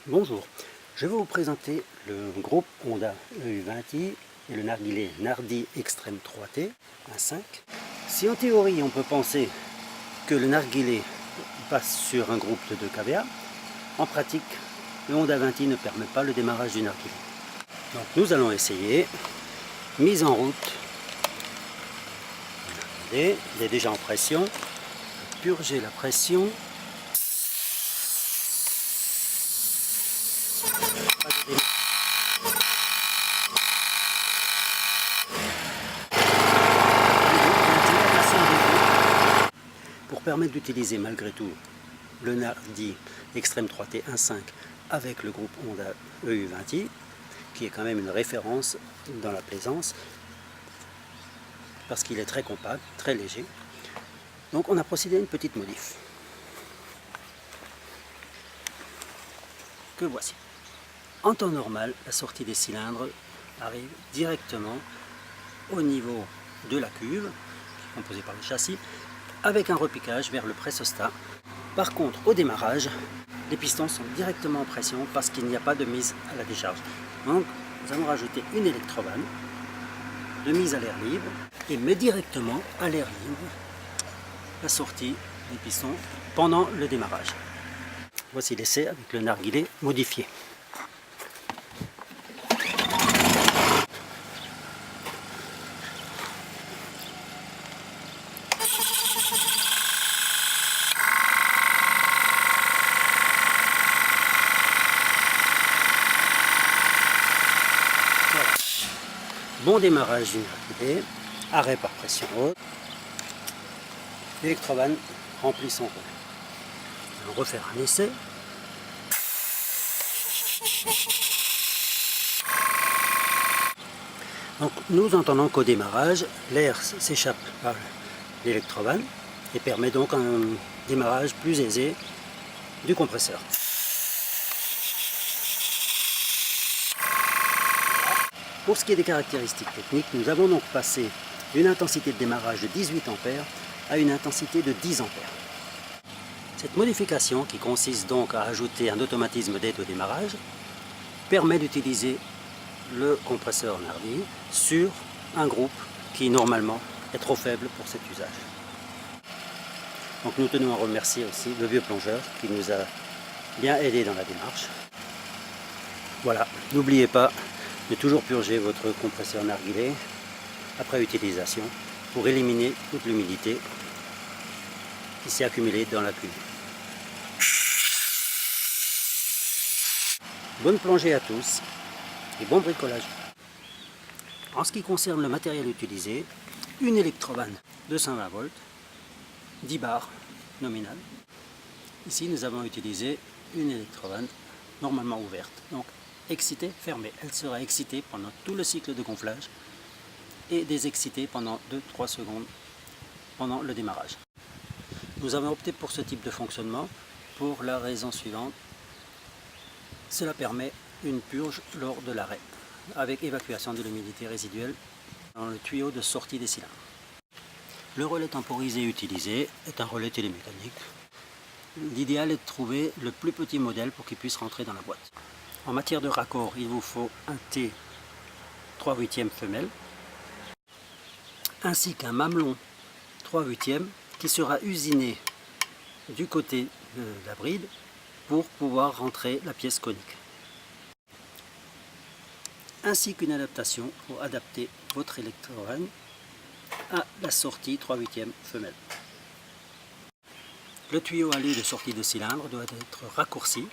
Bonjour, je vais vous présenter le groupe Honda EU20i et le narguilé Nardi Extreme 3T 1.5. Si en théorie on peut penser que le narguilé passe sur un groupe de 2 kVA, en pratique le Honda 20i ne permet pas le démarrage du narguilé. Donc nous allons essayer. Mise en route. Il est déjà en pression. Purger la pression. Pour permettre d'utiliser malgré tout le Nardi Extreme 3T 1.5 avec le groupe Honda EU20i, qui est quand même une référence dans la plaisance, parce qu'il est très compact, très léger. Donc on a procédé à une petite modif, que voici. En temps normal, la sortie des cylindres arrive directement au niveau de la cuve, qui est composée par le châssis, avec un repiquage vers le pressostat. Par contre, au démarrage, les pistons sont directement en pression parce qu'il n'y a pas de mise à la décharge. Donc, nous allons rajouter une électrovanne de mise à l'air libre et met directement à l'air libre la sortie des pistons pendant le démarrage. Voici l'essai avec le narguilé modifié. Voilà. Bon démarrage du narguilé, arrêt par pression haute. L'électrovanne remplit son rôle. On va refaire un essai. Donc, nous entendons qu'au démarrage, l'air s'échappe par l'électrovanne et permet donc un démarrage plus aisé du compresseur. Pour ce qui est des caractéristiques techniques, nous avons donc passé d'une intensité de démarrage de 18 A à une intensité de 10 A. Cette modification, qui consiste donc à ajouter un automatisme d'aide au démarrage, permet d'utiliser le compresseur Nardi sur un groupe qui normalement est trop faible pour cet usage. Donc nous tenons à remercier aussi le vieux plongeur qui nous a bien aidé dans la démarche. Voilà, n'oubliez pas de toujours purger votre compresseur narguilé après utilisation pour éliminer toute l'humidité qui s'est accumulée dans la cuve. Bonne plongée à tous et bon bricolage. En ce qui concerne le matériel utilisé, une électrovanne de 120 volts, 10 bars nominal. Ici nous avons utilisé une électrovanne normalement ouverte, donc excitée, fermée. Elle sera excitée pendant tout le cycle de gonflage et désexcitée pendant 2-3 secondes pendant le démarrage. Nous avons opté pour ce type de fonctionnement pour la raison suivante. Cela permet une purge lors de l'arrêt, avec évacuation de l'humidité résiduelle dans le tuyau de sortie des cylindres. Le relais temporisé utilisé est un relais télémécanique. L'idéal est de trouver le plus petit modèle pour qu'il puisse rentrer dans la boîte. En matière de raccord, il vous faut un T 3/8 femelle, ainsi qu'un mamelon 3/8 qui sera usiné du côté de la bride pour pouvoir rentrer la pièce conique. Ainsi qu'une adaptation pour adapter votre électrovanne à la sortie 3/8 femelle. Le tuyau alu de sortie de cylindre doit être raccourci,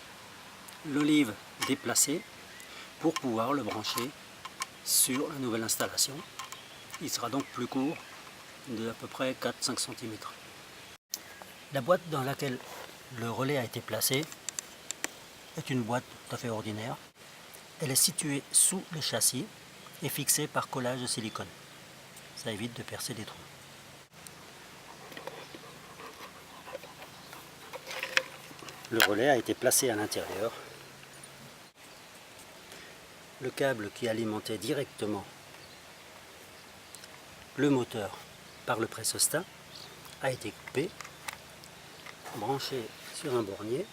l'olive déplacée pour pouvoir le brancher sur la nouvelle installation. Il sera donc plus court de à peu près 4-5 cm. La boîte dans laquelle le relais a été placé est une boîte tout à fait ordinaire. Elle est située sous le châssis et fixée par collage de silicone. Ça évite de percer des trous. Le relais a été placé à l'intérieur. Le câble qui alimentait directement le moteur par le pressostat a été coupé, branché sur un bornier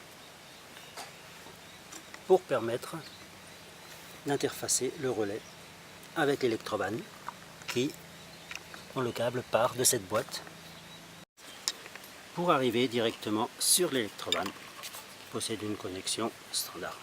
pour permettre d'interfacer le relais avec l'électrovan qui, dont le câble part de cette boîte pour arriver directement sur l'électrovan, possède une connexion standard.